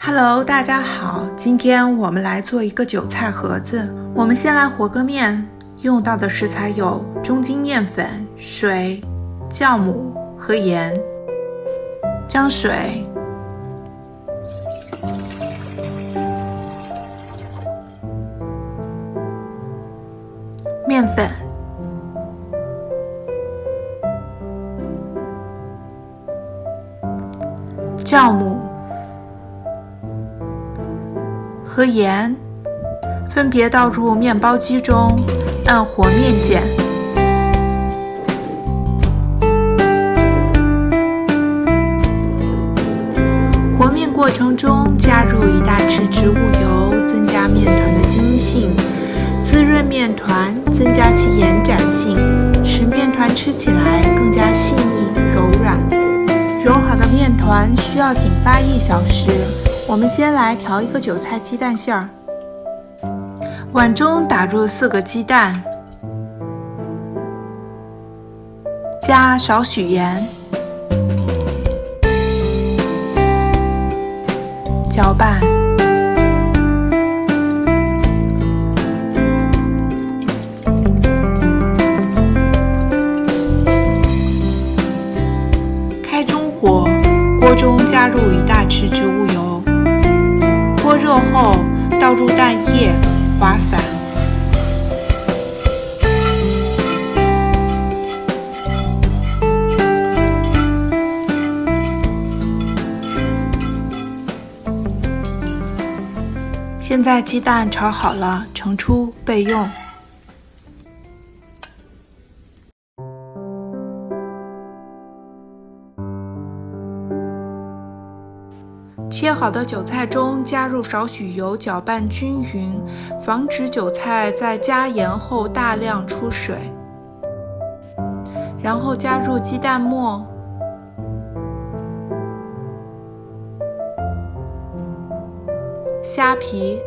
Hello， 大家好，今天我们来做一个韭菜盒子。我们先来和个面，用到的食材有中筋面粉、水、酵母和盐。将水、面粉、酵母和盐分别倒入面包机中，按和面键。和面过程中加入1大匙植物油，增加面团的筋性，滋润面团，增加其延展性，使面团吃起来更加细腻柔软。揉好的面团需要醒发1小时。我们先来调一个韭菜鸡蛋馅儿，碗中打入4个鸡蛋，加少许盐，搅拌，开中火，锅中加入1大匙植物油，锅热后倒入蛋液，滑散。现在鸡蛋炒好了，盛出备用。切好的韭菜中加入少许油，搅拌均匀，防止韭菜在加盐后大量出水。然后加入鸡蛋末、虾皮、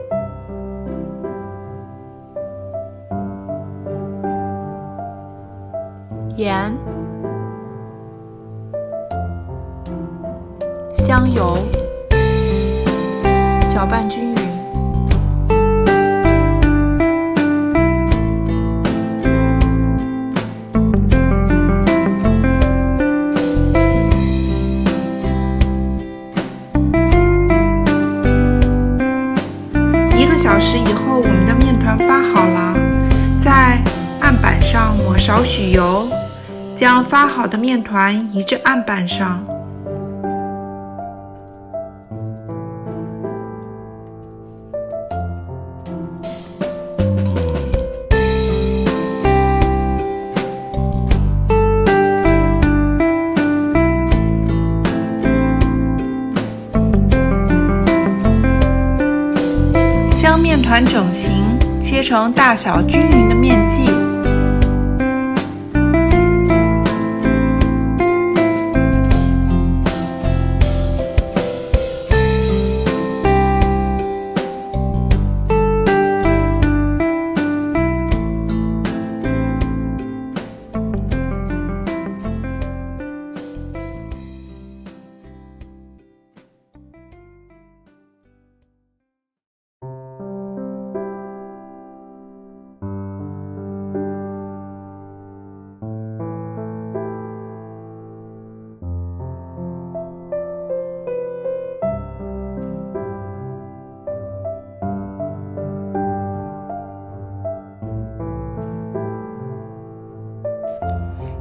盐、香油，搅拌均匀。1个小时以后，我们的面团发好了，在案板上抹少许油，将发好的面团移至案板上。将面团整形，切成大小均匀的面剂。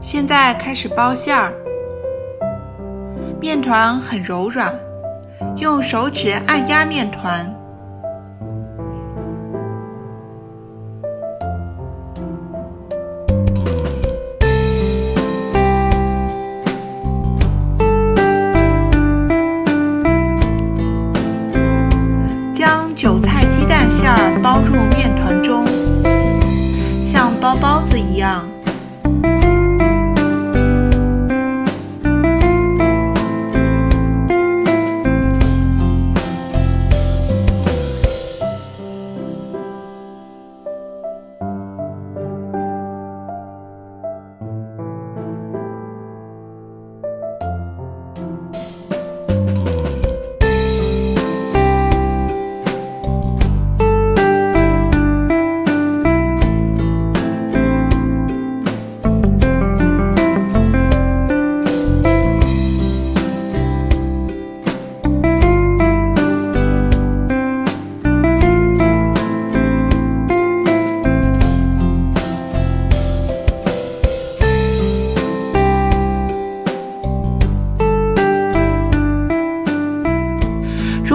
现在开始包馅儿，面团很柔软，用手指按压面团，将韭菜鸡蛋馅儿包入面团中，像包包子一样。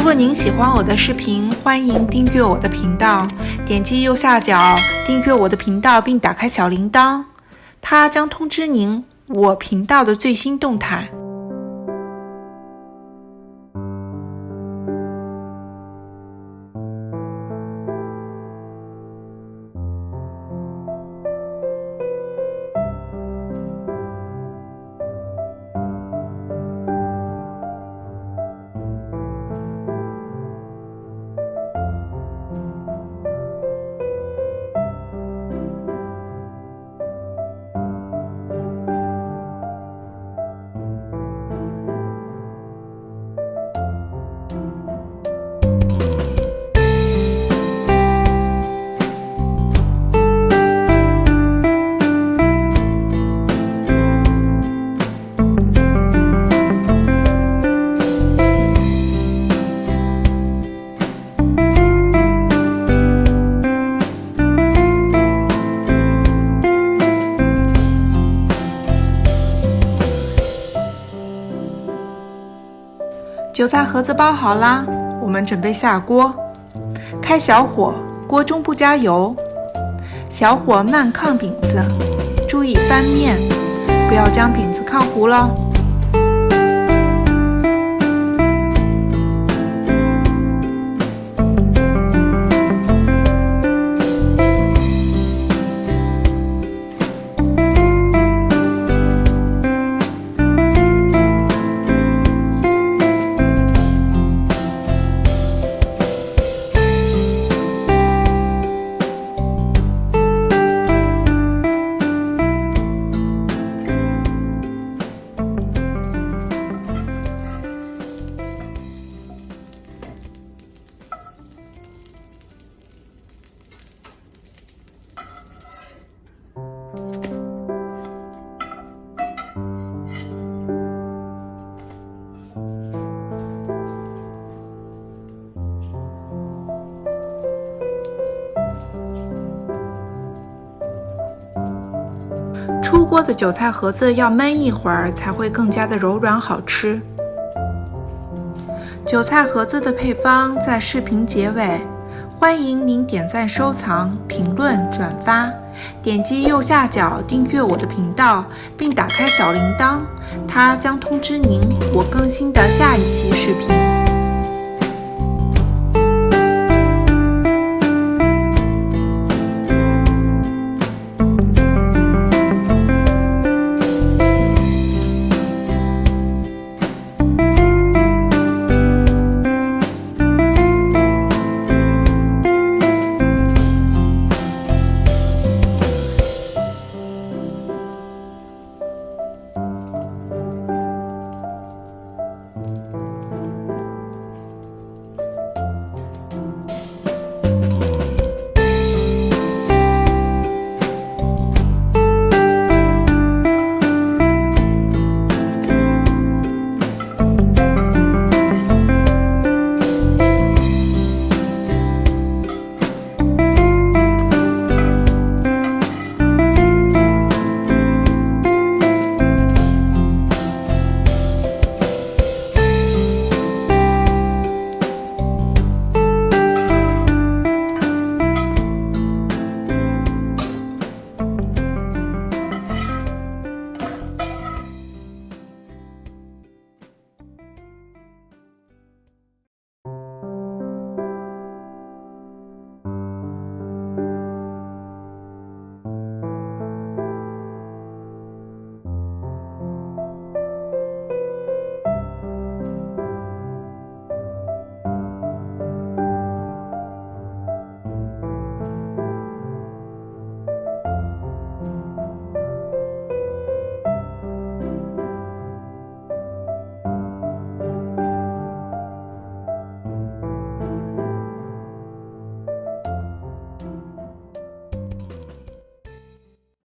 果您喜欢我的视频，欢迎订阅我的频道，点击右下角订阅我的频道并打开小铃铛，它将通知您我频道的最新动态。韭菜盒子包好啦，我们准备下锅，开小火，锅中不加油，小火慢炕饼子，注意翻面，不要将饼子炕糊了。出锅的韭菜盒子要焖一会儿，才会更加的柔软好吃。韭菜盒子的配方在视频结尾，欢迎您点赞、收藏、评论、转发，点击右下角订阅我的频道，并打开小铃铛，它将通知您我更新的下一期视频。